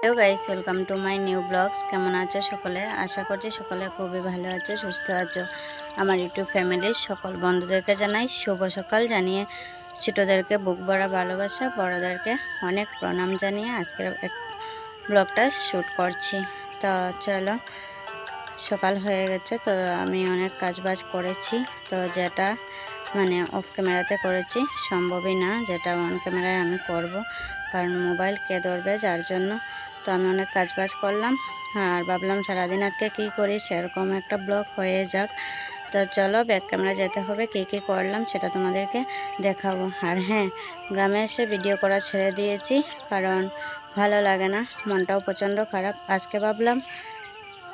Hello guys, welcome to my new blogs. কেমন আছো সকলে? আশা করছি সকলে খুবই ভালো আছো, সুস্থ আছো। আমার ইউটিউব ফ্যামিলির সকল বন্ধুদেরকে জানাই শুভ সকাল, জানিয়ে ছোটোদেরকে বুক ভরা ভালোবাসা, বড়োদেরকে অনেক প্রণাম জানিয়ে আজকের ব্লগটা শ্যুট করছি। তো চলো, সকাল হয়ে গেছে, তো আমি অনেক কাজবাজ করেছি। তো যেটা অফ ক্যামেরাতে করেছি সম্ভবই না, যেটা অন ক্যামেরায় আমি করব, কারণ মোবাইল কে ধরবে, যার জন্য। তো আমি অনেক কাজবাজ করলাম আর ভাবলাম সারাদিন আজকে কী করি সেরকম একটা ব্লগ হয়ে যাক। তো চলো, ব্যাক ক্যামেরা যেতে হবে, কী কী করলাম সেটা তোমাদেরকে দেখাবো। আর হ্যাঁ, গ্রামে এসে ভিডিও করা ছেড়ে দিয়েছি, কারণ ভালো লাগে না, মনটাও প্রচণ্ড খারাপ। আজকে ভাবলাম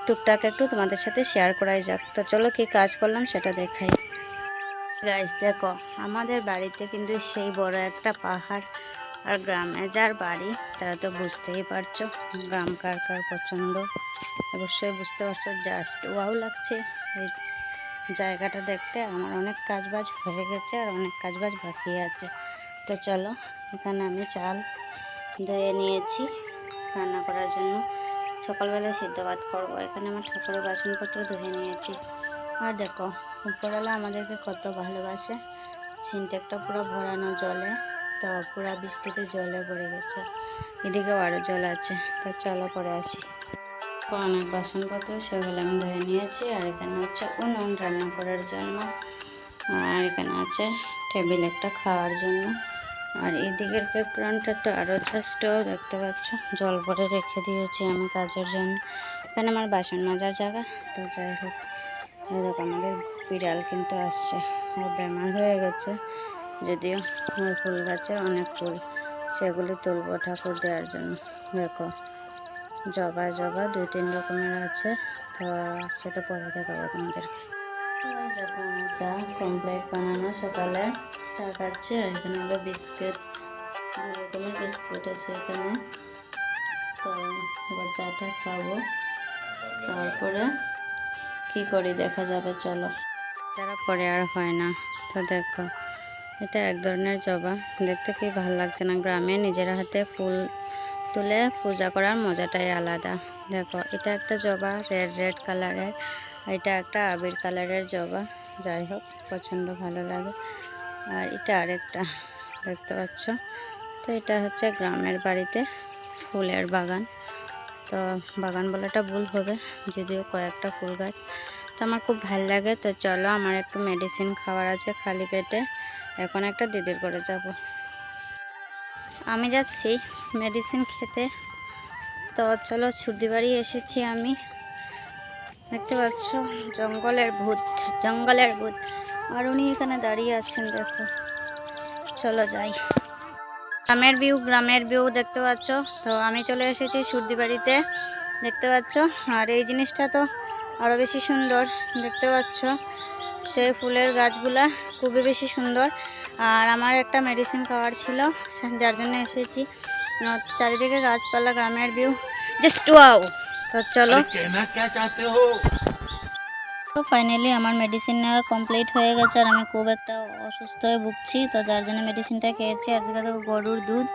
টুকটাক একটু তোমাদের সাথে শেয়ার করাই যাক। তো চলো, কী কাজ করলাম সেটা দেখাই। গাইস দেখো, আমাদের বাড়িতে কিন্তু সেই বড় একটা পাহাড়। আর গ্রামে যার বাড়ি তারা তো বুঝতেই পারছো গ্রাম কার কার পছন্দ, অবশ্যই বুঝতে পারছো। জাস্ট ওয়াও লাগছে এই জায়গাটা দেখতে। আমার অনেক কাজবাজ হয়ে গেছে আর অনেক কাজবাজ বাকি আছে। তো চলো, এখানে আমি চাল ধুয়ে নিয়েছি রান্না করার জন্য। সকালবেলায় সিদ্ধ ভাত করবো। এখানে আমার ঠাকুরের বাসনপত্র ধুয়ে নিয়েছি। আর দেখো, উপরওয়ালা আমাদেরকে কত ভালোবাসে। সিনটেকটা পুরো ভরানো জলে, তো পুরো বৃষ্টিতে জলে ভরে গেছে। এদিকেও আরও জল আছে। তো চলো পরে আসি। অনেক বাসনপত্র সেগুলো আমি ধুয়ে নিয়েছি। আর এখানে হচ্ছে উনুন রান্না করার জন্য, আর এখানে আছে টেবিল একটা খাওয়ার জন্য। আর এদিকের ব্যাকগ্রাউন্ডটা তো আরও জাস্ট দেখতে পাচ্ছ, জল ভরে রেখে দিয়েছি আমি কাজের জন্য। এখানে আমার বাসন মাজার জায়গা। তো যাই হোক, দেখো আমাদের বিড়াল কিন্তু আসছে, ও বেমার হয়ে গেছে। যদিও আমার ফুল গাছে অনেক ফুল, সেগুলি তুলব ঠাকুর দেওয়ার জন্য। দেখো, জবা জবা 2-3 রকমের আছে, তো সেটা পরে দেখাবো তোমাদেরকে। দেখো, আমার চা কমপ্লিট বানানো, সকালে চা খাচ্ছি। আর এখানে হলো বিস্কুট, 2 রকমের বিস্কুট আছে এখানে। তো এবার চাটা খাবো, তারপরে কি করি দেখা যাবে। চলো, তারা পরে আর হয় না। তো দেখো, এটা এক ধরনের জবা, দেখতে কি ভালো লাগছে না? গ্রামে নিজের হাতে ফুল তুলে পূজা করার মজাটাই আলাদা। দেখো, এটা একটা জবা রেড রেড কালারের, এটা একটা আবির কালারের জবা। যাই হোক, পছন্দ ভালো লাগে। আর এটা আরেকটা, দেখতে পাচ্ছ। তো এটা হচ্ছে গ্রামের বাড়িতে ফুলের বাগান। তো বাগান বলাটা ভুল হবে, যদিও কয়েকটা ফুল গাছ। তো আমার খুব ভাল লাগে। তো চলো, আমার একটু মেডিসিন খাওয়ার আছে খালি পেটে। এখন একটা দিদির করে যাব, আমি যাচ্ছি মেডিসিন খেতে। তো চলো, সর্দি বাড়ি এসেছি আমি। দেখতে পাচ্ছ, জঙ্গলের ভূত, জঙ্গলের ভূত। আর উনি এখানে দাঁড়িয়ে আছেন, দেখো। চলো যাই। গ্রামের ভিউ দেখতে পাচ্ছ। তো আমি চলে এসেছি সর্দি বাড়িতে, দেখতে পাচ্ছ। আর এই জিনিসটা তো আরও বেশি সুন্দর, দেখতে পাচ্ছ। সেই ফুলের গাছগুলা খুবই বেশি সুন্দর। আর আমার একটা মেডিসিন খাওয়ার ছিল, যার জন্য এসেছি। চারিদিকে গাছপালা, গ্রামের ভিউ, জাস্ট ওয়াও। তো চলো, তো ফাইনালি আমার মেডিসিন নেওয়া কমপ্লিট হয়ে গেছে। আর আমি খুব একটা অসুস্থ হয়ে ভুগছি, তো যার জন্য মেডিসিনটা খেয়েছি। আর দিকে দেখো গরুর দুধ,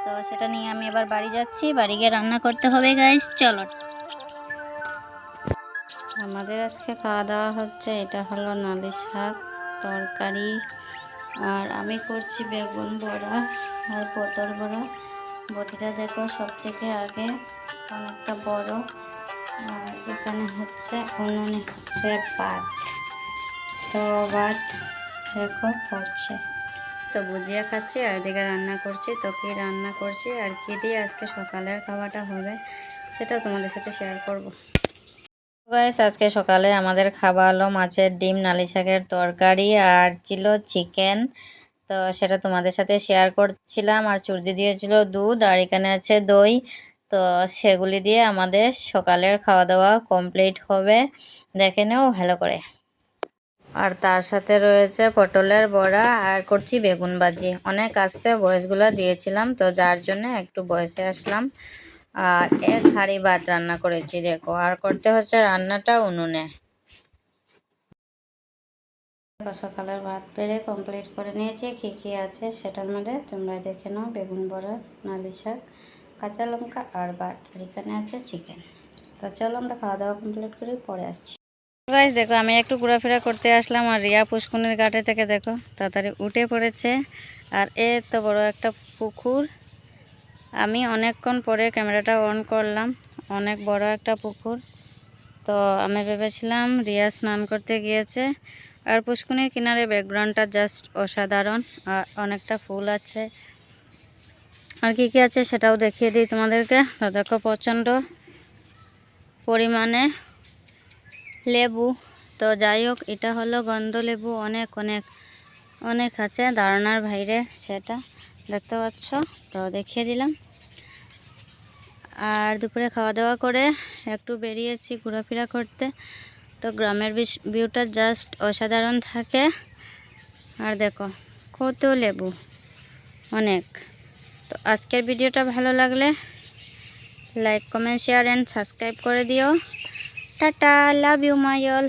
তো সেটা নিয়ে আমি এবার বাড়ি যাচ্ছি। বাড়ি গিয়ে রান্না করতে হবে গাইস, চলো। আমাদের আজকে খাওয়া দাওয়া হচ্ছে, এটা হলো নালি শাক তরকারি। আর আমি করছি বেগুন বড়া আর পটল বড়া। বটিটা দেখো, সব থেকে আগে অনেকটা বড়। আর এখানে হচ্ছে উনুনে হচ্ছে ভাত, তো ভাত দেখো পড়ছে। তো ভুজিয়া খাচ্ছি আর এদিকে রান্না করছি। তো কি রান্না করছি আর কি দিয়ে আজকে সকালের খাওয়াটা হবে সেটা তোমাদের সাথে শেয়ার করব। গাইস, আজকে সকালে আমাদের খাওয়া হলো মাছের ডিম, নালি শাকের তরকারি আর ছিল চিকেন। তো সেটা তোমাদের সাথে শেয়ার করছিলাম। আর চুর্দি দিয়েছিল দুধ, আর এখানে আছে দই। তো সেগুলি দিয়ে আমাদের সকালের খাওয়া দাওয়া কমপ্লিট হবে, দেখে নেও ভালো করে। আর তার সাথে রয়েছে পটলের বড়া, আর করছি বেগুন ভাজি। অনেক আস্তে ভয়েসগুলো দিয়েছিলাম, তো যার জন্য একটু ভয়েসে আসলাম। আর এক হাঁড়ি ভাত রান্না করেছি দেখো, আর করতে হচ্ছে রান্নাটা উনুনে। সকালের ভাত পেরে কমপ্লিট করে নিয়েছি। কী কী আছে সেটার মধ্যে তোমরা দেখে নাও। বেগুন বড়া, নালি শাক কাঁচা লঙ্কা আর ভাত, আর এখানে আছে চিকেন। তো চলো আমরা খাওয়া দাওয়া কমপ্লিট করে পরে আসছি। গাইস দেখো, আমি একটু ঘোরাফেরা করতে আসলাম, আর রিয়া পুষ্কুনির ঘাটে থেকে দেখো তাড়াতাড়ি উঠে পড়েছে। আর এত বড় একটা পুকুর, আমি অনেকক্ষণ পরে ক্যামেরাটা অন করলাম। অনেক বড় একটা পুকুর। তো আমি ভেবেছিলাম রিয়া স্নান করতে গিয়েছে। আর পুষ্কুনির কিনারে ব্যাকগ্রাউন্ডটা জাস্ট অসাধারণ, আর অনেকটা ফুল আছে। আর কি কি আছে সেটাও দেখিয়ে দিই তোমাদেরকে। তো দেখো প্রচণ্ড পরিমাণে লেবু। তো যাই হোক, এটা হলো গন্ধ লেবু। অনেক অনেক অনেক আছে, ধারণার বাইরে সেটা দেখতে পাচ্ছ। তো দেখিয়ে দিলাম। আর দুপুরে খাওয়া দাওয়া করে একটু বেরিয়েছি ঘোরাফেরা করতে। তো গ্রামের ভিউটা জাস্ট অসাধারণ থাকে। আর দেখো কত লেবু, অনেক। তো আজকের ভিডিওটা ভালো লাগলে like, comment, share and subscribe করে দিও। Tata, love you my all.